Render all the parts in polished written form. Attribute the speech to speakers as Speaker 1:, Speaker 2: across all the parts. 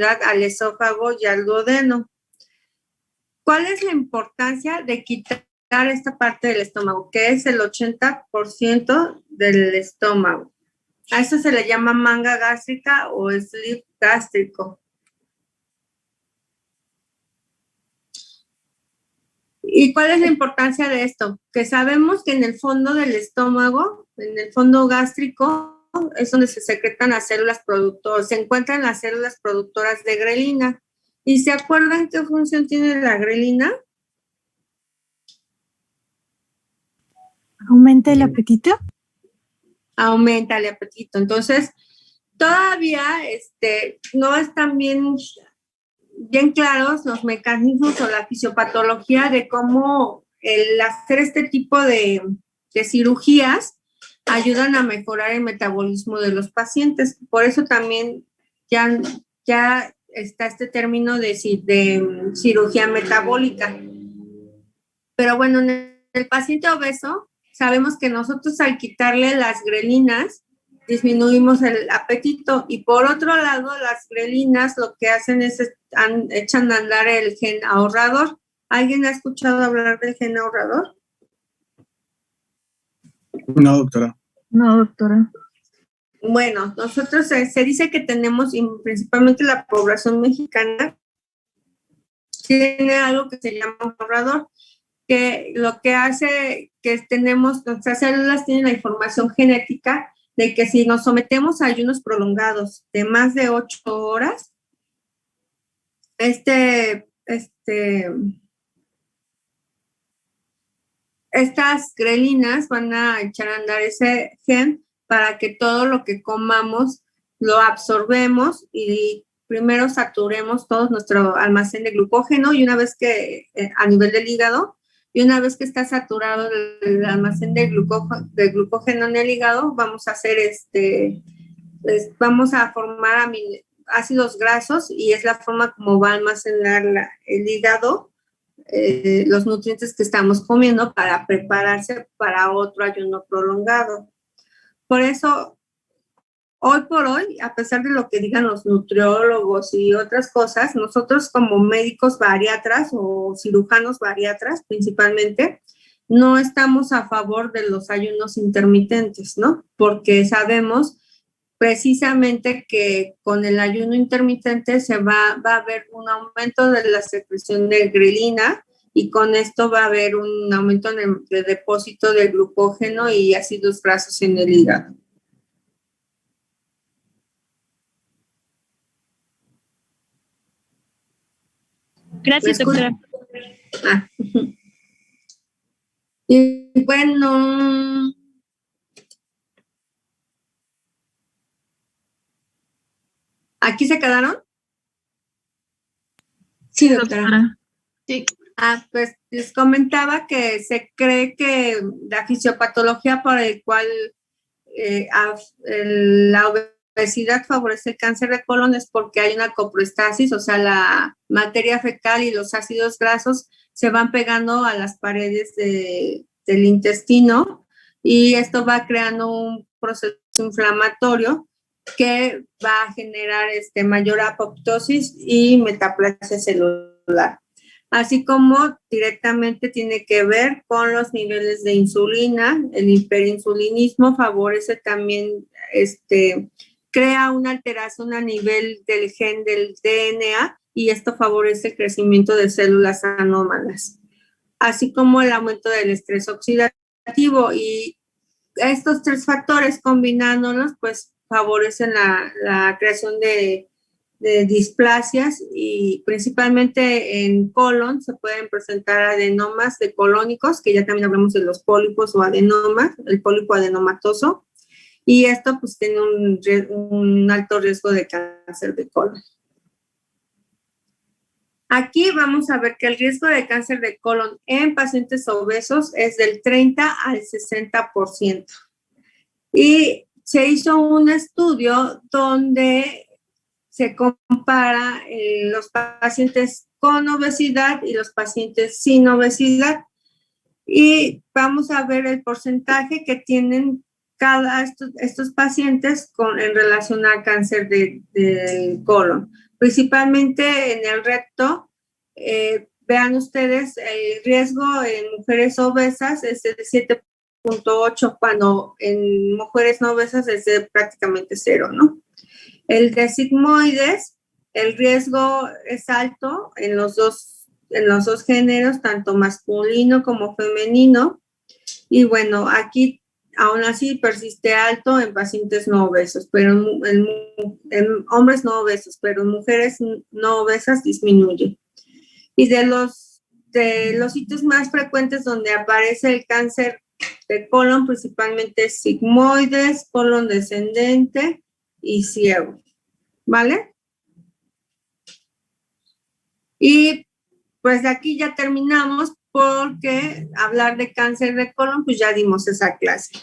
Speaker 1: al esófago y al duodeno. ¿Cuál es la importancia de quitar esta parte del estómago, que es el 80% del estómago? A eso se le llama manga gástrica o sleeve gástrico. ¿Y cuál es la importancia de esto? Que sabemos que en el fondo del estómago, en el fondo gástrico, es donde se secretan las células productoras, se encuentran las células productoras de grelina. ¿Y se acuerdan qué función tiene la grelina?
Speaker 2: ¿Aumenta el apetito?
Speaker 1: Aumenta el apetito. Entonces, todavía no están bien claros los mecanismos o la fisiopatología de cómo el hacer este tipo de cirugías ayudan a mejorar el metabolismo de los pacientes. Por eso también ya está este término de cirugía metabólica. Pero bueno, en el paciente obeso, sabemos que nosotros al quitarle las grelinas, disminuimos el apetito. Y por otro lado, las grelinas lo que hacen es echan a andar el gen ahorrador. ¿Alguien ha escuchado hablar del gen ahorrador?
Speaker 3: No, doctora.
Speaker 2: No, doctora.
Speaker 1: Bueno, nosotros se dice que tenemos, y principalmente la población mexicana, tiene algo que se llama ahorrador, que lo que hace que tenemos, nuestras células tienen la información genética de que si nos sometemos a ayunos prolongados de más de 8 horas, estas grelinas van a echar a andar ese gen para que todo lo que comamos lo absorbemos y primero saturemos todo nuestro almacén de glucógeno y una vez que a nivel del hígado, y una vez que está saturado el almacén de glucógeno en el hígado, vamos a hacer vamos a formar ácidos grasos y es la forma como va a almacenar el hígado los nutrientes que estamos comiendo para prepararse para otro ayuno prolongado. Por eso, hoy por hoy, a pesar de lo que digan los nutriólogos y otras cosas, nosotros como médicos bariatras o cirujanos bariatras principalmente, no estamos a favor de los ayunos intermitentes, ¿no? Porque sabemos precisamente que con el ayuno intermitente va a haber un aumento de la secreción de grelina y con esto va a haber un aumento de depósito de glucógeno y ácidos grasos en el hígado.
Speaker 4: Gracias, doctora.
Speaker 1: Y bueno, ¿aquí se quedaron?
Speaker 4: Sí, doctora.
Speaker 1: Sí. Pues les comentaba que se cree que la fisiopatología por el cual la obesidad favorece el cáncer de colon es porque hay una coproestasis, o sea, la materia fecal y los ácidos grasos se van pegando a las paredes del intestino y esto va creando un proceso inflamatorio que va a generar mayor apoptosis y metaplasia celular. Así como directamente tiene que ver con los niveles de insulina. El hiperinsulinismo favorece también, crea una alteración a nivel del gen del DNA y esto favorece el crecimiento de células anómalas, así como el aumento del estrés oxidativo. Y estos tres factores combinándolos, pues favorecen la creación de displasias y principalmente en colon se pueden presentar adenomas de colónicos, que ya también hablamos de los pólipos o adenomas, el pólipo adenomatoso, y esto pues tiene un alto riesgo de cáncer de colon. Aquí vamos a ver que el riesgo de cáncer de colon en pacientes obesos es del 30 al 60%. Y se hizo un estudio donde se compara los pacientes con obesidad y los pacientes sin obesidad. Y vamos a ver el porcentaje que tienen estos pacientes en relación al cáncer del colon. principalmente en el recto. Vean ustedes, el riesgo en mujeres obesas es de 7.8, cuando en mujeres no obesas es de prácticamente 0, ¿no? El de sigmoides, el riesgo es alto en los dos géneros, tanto masculino como femenino. Y bueno, aquí aún así persiste alto en pacientes no obesos, pero en hombres no obesos, pero en mujeres no obesas disminuye. Y de los sitios más frecuentes donde aparece el cáncer de colon, principalmente sigmoides, colon descendente y ciego, ¿vale? Y pues de aquí ya terminamos, porque hablar de cáncer de colon, pues ya dimos esa clase.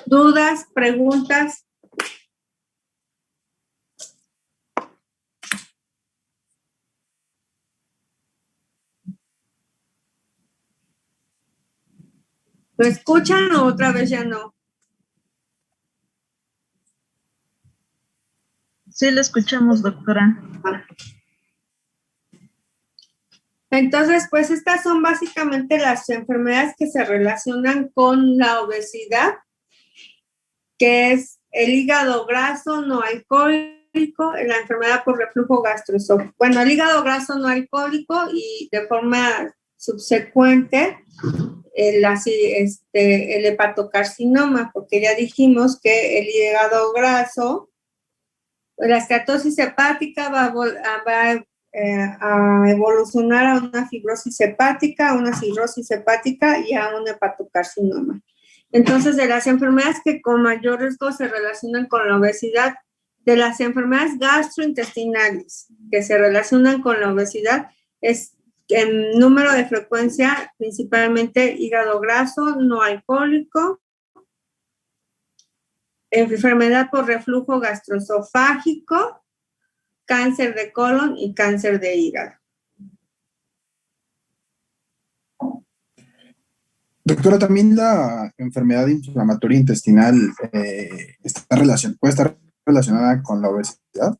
Speaker 1: ¿Dudas, preguntas? ¿Lo escuchan o otra vez ya no?
Speaker 2: Sí, lo escuchamos, doctora.
Speaker 1: Entonces, pues estas son básicamente las enfermedades que se relacionan con la obesidad, que es el hígado graso no alcohólico, la enfermedad por reflujo gastroesofágico. Bueno, el hígado graso no alcohólico y de forma subsecuente el hepatocarcinoma, porque ya dijimos que el hígado graso, la esteatosis hepática va a evolucionar a una fibrosis hepática, a una cirrosis hepática y a un hepatocarcinoma. Entonces, de las enfermedades que con mayor riesgo se relacionan con la obesidad, de las enfermedades gastrointestinales que se relacionan con la obesidad, es en número de frecuencia, principalmente hígado graso no alcohólico, enfermedad por reflujo gastroesofágico, cáncer de colon y cáncer de hígado.
Speaker 3: Doctora, también la enfermedad inflamatoria intestinal puede estar relacionada con la obesidad.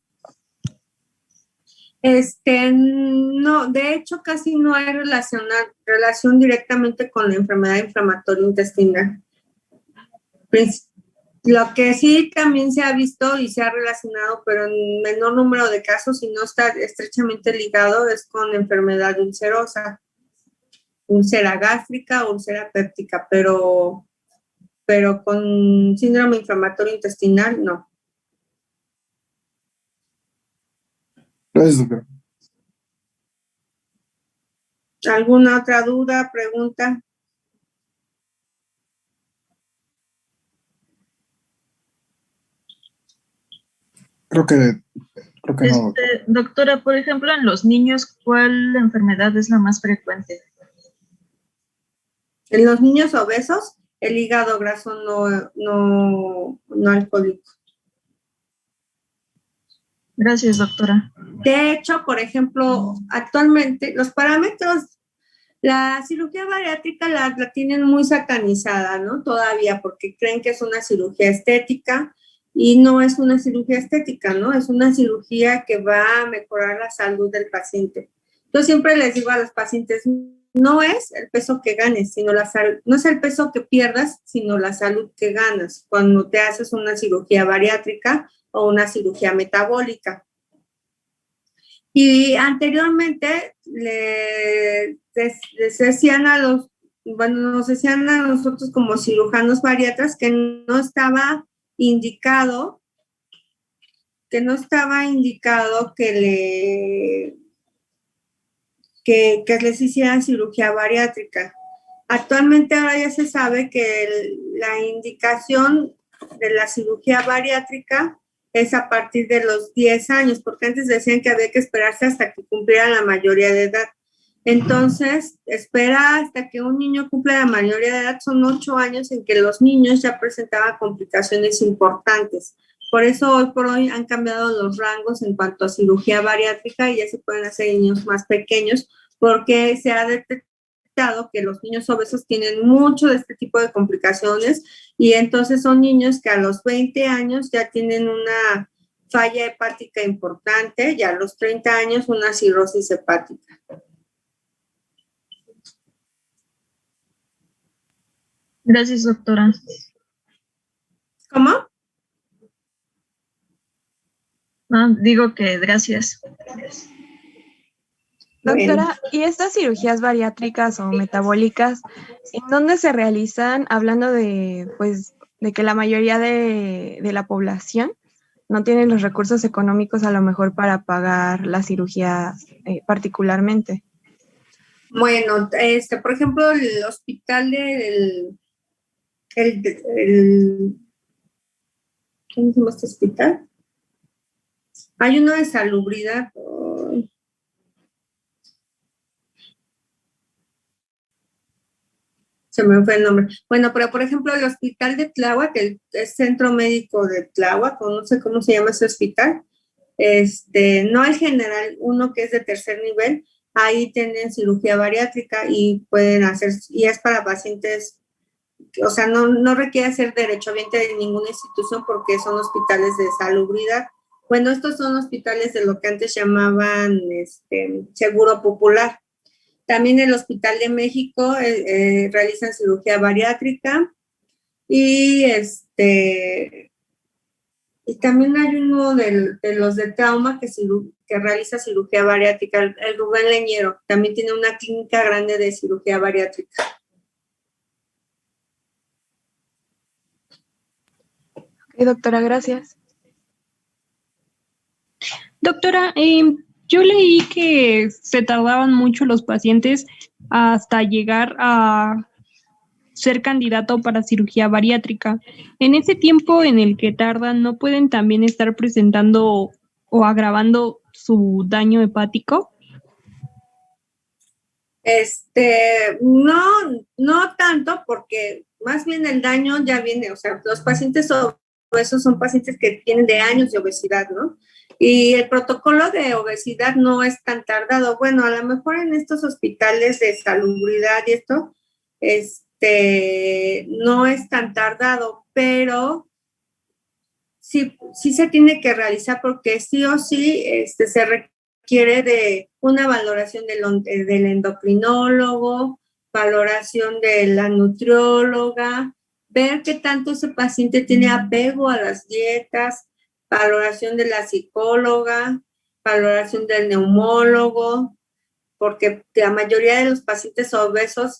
Speaker 1: No, de hecho casi no hay relación directamente con la enfermedad inflamatoria intestinal. Lo que sí también se ha visto y se ha relacionado, pero en menor número de casos y no está estrechamente ligado, es con enfermedad ulcerosa, úlcera gástrica, úlcera péptica, pero con síndrome inflamatorio intestinal no.
Speaker 3: Gracias, doctora.
Speaker 1: ¿Alguna otra duda, pregunta?
Speaker 3: Creo que no.
Speaker 2: Doctora, por ejemplo, en los niños, ¿cuál enfermedad es la más frecuente?
Speaker 1: En los niños obesos, el hígado graso no alcohólico.
Speaker 2: Gracias, doctora.
Speaker 1: De hecho, por ejemplo, actualmente los parámetros, la cirugía bariátrica la tienen muy satanizada, ¿no? Todavía, porque creen que es una cirugía estética y no es una cirugía estética, ¿no? Es una cirugía que va a mejorar la salud del paciente. Yo siempre les digo a los pacientes, no es el peso que ganes, sino la salud, no es el peso que pierdas, sino la salud que ganas cuando te haces una cirugía bariátrica o una cirugía metabólica. Y anteriormente les decían nos decían a nosotros como cirujanos bariatras que no estaba indicado que les hicieran cirugía bariátrica. Actualmente ahora ya se sabe que la indicación de la cirugía bariátrica es a partir de los 10 años, porque antes decían que había que esperarse hasta que cumplieran la mayoría de edad. Entonces, espera hasta que un niño cumpla la mayoría de edad, son 8 años en que los niños ya presentaban complicaciones importantes. Por eso hoy por hoy han cambiado los rangos en cuanto a cirugía bariátrica y ya se pueden hacer en niños más pequeños, porque se ha detectado que los niños obesos tienen mucho de este tipo de complicaciones y entonces son niños que a los 20 años ya tienen una falla hepática importante y a los 30 años una cirrosis hepática.
Speaker 2: Gracias, doctora.
Speaker 1: ¿Cómo?
Speaker 2: No, digo que gracias.
Speaker 5: Doctora, ¿y estas cirugías bariátricas o metabólicas, en dónde se realizan? Hablando de, pues, de que la mayoría de la población no tiene los recursos económicos a lo mejor para pagar la cirugía particularmente.
Speaker 1: Bueno, por ejemplo, el hospital ¿cómo se llama este hospital? Hay uno de salubridad. Se me fue el nombre. Bueno, pero por ejemplo, el hospital de Tláhuac, el centro médico de Tláhuac, o no sé cómo se llama ese hospital, no el general, uno que es de tercer nivel, ahí tienen cirugía bariátrica y pueden hacer, y es para pacientes, o sea, no requiere ser derechohabiente de ninguna institución porque son hospitales de salubridad. Bueno, estos son hospitales de lo que antes llamaban Seguro Popular. También el Hospital de México realizan cirugía bariátrica y y también hay uno de los de trauma que realiza cirugía bariátrica, el Rubén Leñero, también tiene una clínica grande de cirugía bariátrica.
Speaker 5: Ok, doctora, gracias.
Speaker 4: Doctora, yo leí que se tardaban mucho los pacientes hasta llegar a ser candidato para cirugía bariátrica. En ese tiempo en el que tardan, ¿no pueden también estar presentando o agravando su daño hepático?
Speaker 1: No tanto, porque más bien el daño ya viene, o sea, los pacientes obesos son pacientes que tienen de años de obesidad, ¿no? Y el protocolo de obesidad no es tan tardado. Bueno, a lo mejor en estos hospitales de salubridad y esto, no es tan tardado, pero sí se tiene que realizar porque sí o sí se requiere de una valoración del endocrinólogo, valoración de la nutrióloga, ver qué tanto ese paciente tiene apego a las dietas, valoración de la psicóloga, valoración del neumólogo, porque la mayoría de los pacientes obesos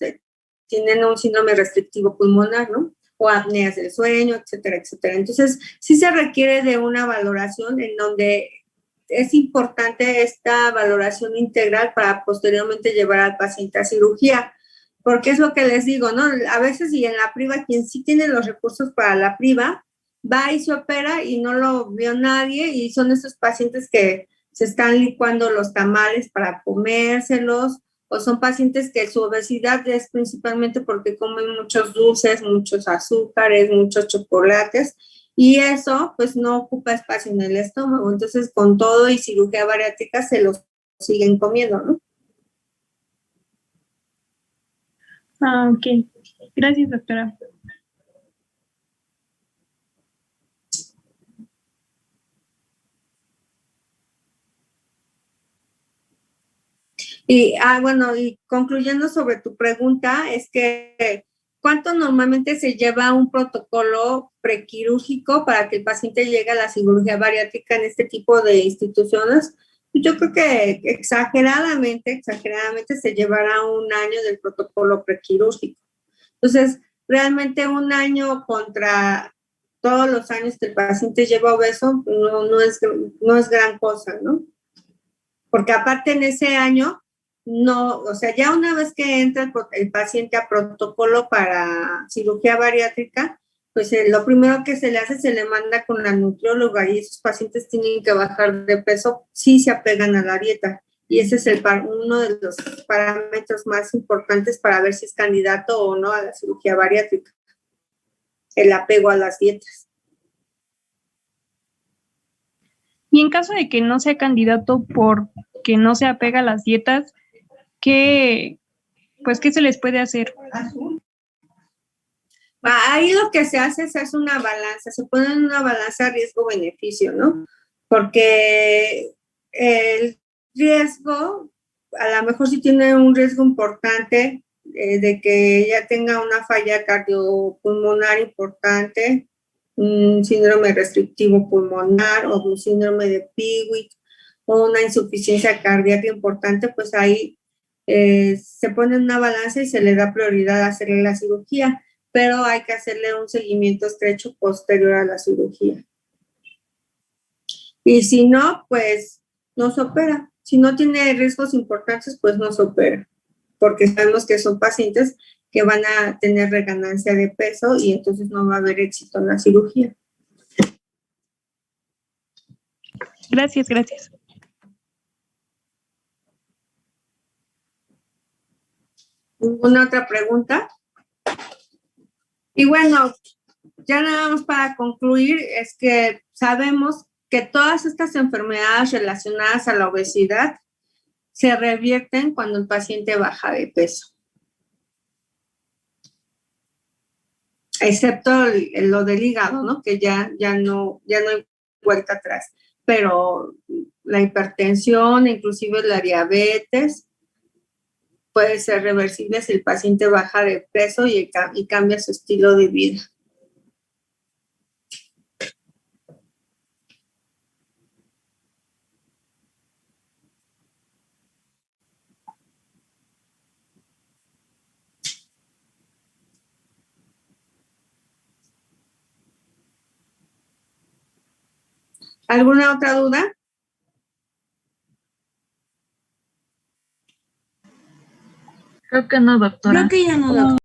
Speaker 1: tienen un síndrome restrictivo pulmonar, ¿no? O apneas del sueño, etcétera, etcétera. Entonces, sí se requiere de una valoración en donde es importante esta valoración integral para posteriormente llevar al paciente a cirugía, porque es lo que les digo, ¿no? A veces y en la priva, quien sí tiene los recursos para la priva, va y se opera y no lo vio nadie y son esos pacientes que se están licuando los tamales para comérselos, o son pacientes que su obesidad es principalmente porque comen muchos dulces, muchos azúcares, muchos chocolates, y eso pues no ocupa espacio en el estómago. Entonces, con todo y cirugía bariátrica se los siguen comiendo, ¿no?
Speaker 4: Ah, ok. Gracias, doctora.
Speaker 1: Y, bueno, y concluyendo sobre tu pregunta, es que ¿cuánto normalmente se lleva un protocolo prequirúrgico para que el paciente llegue a la cirugía bariátrica en este tipo de instituciones? Yo creo que exageradamente se llevará un año del protocolo prequirúrgico. Entonces, realmente un año contra todos los años que el paciente lleva obeso, no es gran cosa, ¿no? Porque aparte en ese año, no, o sea, ya una vez que entra el paciente a protocolo para cirugía bariátrica, pues lo primero que se le hace, se le manda con la nutrióloga y esos pacientes tienen que bajar de peso si se apegan a la dieta. Y ese es uno de los parámetros más importantes para ver si es candidato o no a la cirugía bariátrica, el apego a las dietas.
Speaker 4: Y en caso de que no sea candidato porque no se apega a las dietas, ¿qué se les puede hacer?
Speaker 1: Ahí lo que se hace es una balanza, se pone en una balanza riesgo-beneficio, ¿no? porque el riesgo, a lo mejor sí tiene un riesgo importante de que ella tenga una falla cardiopulmonar importante, un síndrome restrictivo pulmonar o un síndrome de Piwik o una insuficiencia cardíaca importante, pues ahí se pone en una balanza y se le da prioridad a hacerle la cirugía, pero hay que hacerle un seguimiento estrecho posterior a la cirugía. Y si no, pues no se opera. Si no tiene riesgos importantes, pues no se opera, porque sabemos que son pacientes que van a tener reganancia de peso y entonces no va a haber éxito en la cirugía.
Speaker 4: Gracias, gracias.
Speaker 1: ¿Ninguna otra pregunta? Y bueno, ya nada más para concluir, es que sabemos que todas estas enfermedades relacionadas a la obesidad se revierten cuando el paciente baja de peso. Excepto lo del hígado, ¿no? Que ya no hay vuelta atrás. Pero la hipertensión, inclusive la diabetes, puede ser reversible si el paciente baja de peso y cambia su estilo de vida. ¿Alguna otra duda?
Speaker 2: Creo que no, doctora.
Speaker 6: Creo que ya no, doctora.